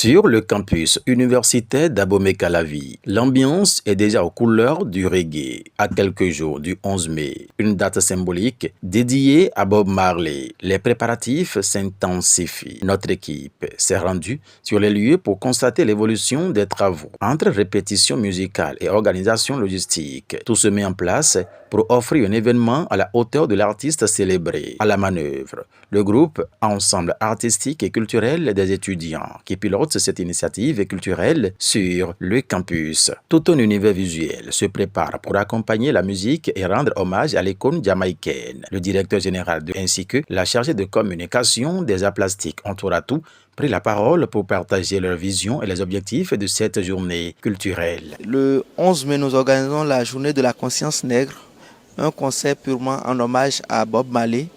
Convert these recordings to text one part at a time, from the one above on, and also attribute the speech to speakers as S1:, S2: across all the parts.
S1: Sur le campus universitaire d'Abomey-Calavi, l'ambiance est déjà aux couleurs du reggae. À quelques jours du 11 mai, une date symbolique dédiée à Bob Marley. Les préparatifs s'intensifient. Notre équipe s'est rendue sur les lieux pour constater l'évolution des travaux. Entre répétitions musicales et organisation logistique, tout se met en place pour offrir un événement à la hauteur de l'artiste célébré. À la manœuvre, le groupe Ensemble artistique et culturel des étudiants qui pilote cette initiative culturelle sur le campus. Tout un univers visuel se prépare pour accompagner la musique et rendre hommage à l'icône jamaïcaine. Le directeur général ainsi que la chargée de communication des arts plastiques Entouratou pris la parole pour partager leur vision et les objectifs de cette journée culturelle.
S2: Le 11 mai, nous organisons la journée de la conscience nègre, un concert purement en hommage à Bob Marley,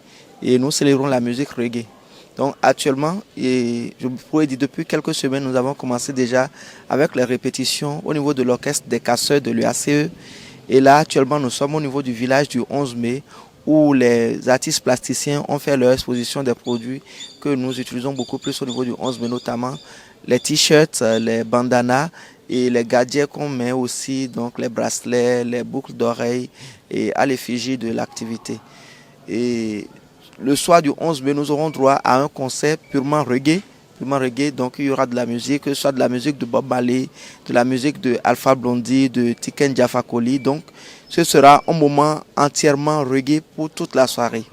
S2: et nous célébrons la musique reggae. Donc actuellement, et je pourrais dire depuis quelques semaines, nous avons commencé déjà avec les répétitions au niveau de l'orchestre des casseurs de l'UACE. Et là, actuellement, nous sommes au niveau du village du 11 mai où les artistes plasticiens ont fait leur exposition des produits que nous utilisons beaucoup plus au niveau du 11 mai, notamment les t-shirts, les bandanas et les gadgets qu'on met aussi, donc les bracelets, les boucles d'oreilles et à l'effigie de l'activité. Et le soir du 11 mai, nous aurons droit à un concert purement reggae. Donc il y aura de la musique, que ce soit de la musique de Bob Marley, de la musique de Alpha Blondy, de Tiken Jah Fakoly. Donc ce sera un moment entièrement reggae pour toute la soirée.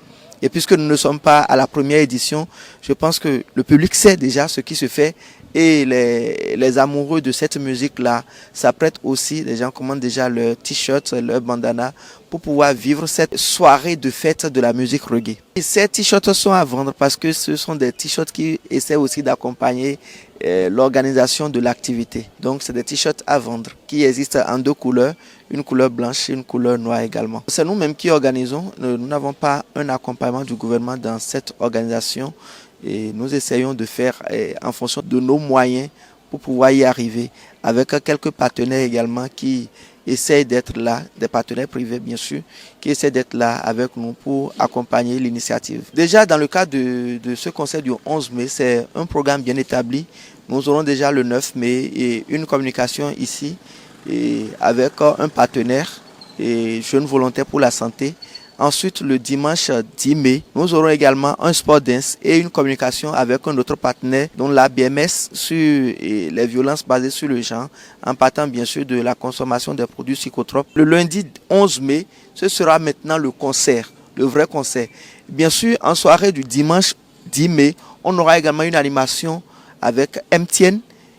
S2: Et puisque nous ne sommes pas à la première édition, je pense que le public sait déjà ce qui se fait. Et les amoureux de cette musique-là s'apprêtent aussi, les gens commandent déjà leurs t-shirts, leurs bandanas pour pouvoir vivre cette soirée de fête de la musique reggae. Et ces t-shirts sont à vendre parce que ce sont des t-shirts qui essaient aussi d'accompagner l'organisation de l'activité. Donc c'est des t-shirts à vendre qui existent en deux couleurs, une couleur blanche et une couleur noire également. C'est nous-mêmes qui organisons, nous n'avons pas un accompagnement du gouvernement dans cette organisation. Et nous essayons de faire en fonction de nos moyens pour pouvoir y arriver, avec quelques partenaires également qui essayent d'être là, des partenaires privés bien sûr, qui essaient d'être là avec nous pour accompagner l'initiative. Déjà dans le cadre de ce concert du 11 mai, c'est un programme bien établi. Nous aurons déjà le 9 mai et une communication ici et avec un partenaire et Jeunes Volontaires pour la Santé. Ensuite, le dimanche 10 mai, nous aurons également un sport dance et une communication avec un autre partenaire, dont la BMS sur les violences basées sur le genre, en partant bien sûr de la consommation des produits psychotropes. Le lundi 11 mai, ce sera maintenant le concert, le vrai concert. Bien sûr, en soirée du dimanche 10 mai, on aura également une animation avec MTN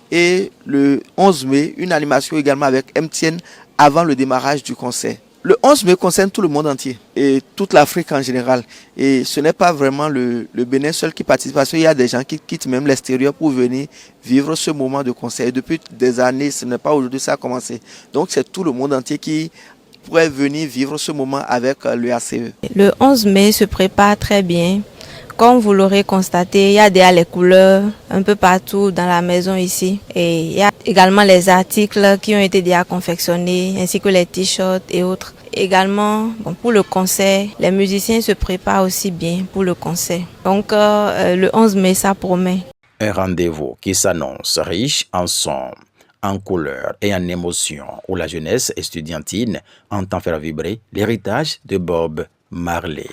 S2: et le 11 mai, une animation également avec MTN avant le démarrage du concert. Le 11 mai concerne tout le monde entier et toute l'Afrique en général. Et ce n'est pas vraiment le Bénin seul qui participe parce qu'il y a des gens qui quittent même l'extérieur pour venir vivre ce moment de concert. Et depuis des années, ce n'est pas aujourd'hui que ça a commencé. Donc c'est tout le monde entier qui pourrait venir vivre ce moment avec l'UACE.
S3: Le 11 mai se prépare très bien. Comme vous l'aurez constaté, il y a déjà les couleurs un peu partout dans la maison ici. Et il y a également les articles qui ont été déjà confectionnés, ainsi que les t-shirts et autres. Également, pour le concert, les musiciens se préparent aussi bien pour le concert. Donc, le 11 mai, ça promet.
S1: Un rendez-vous qui s'annonce riche en sons, en couleurs et en émotions, où la jeunesse estudiantine entend faire vibrer l'héritage de Bob Marley.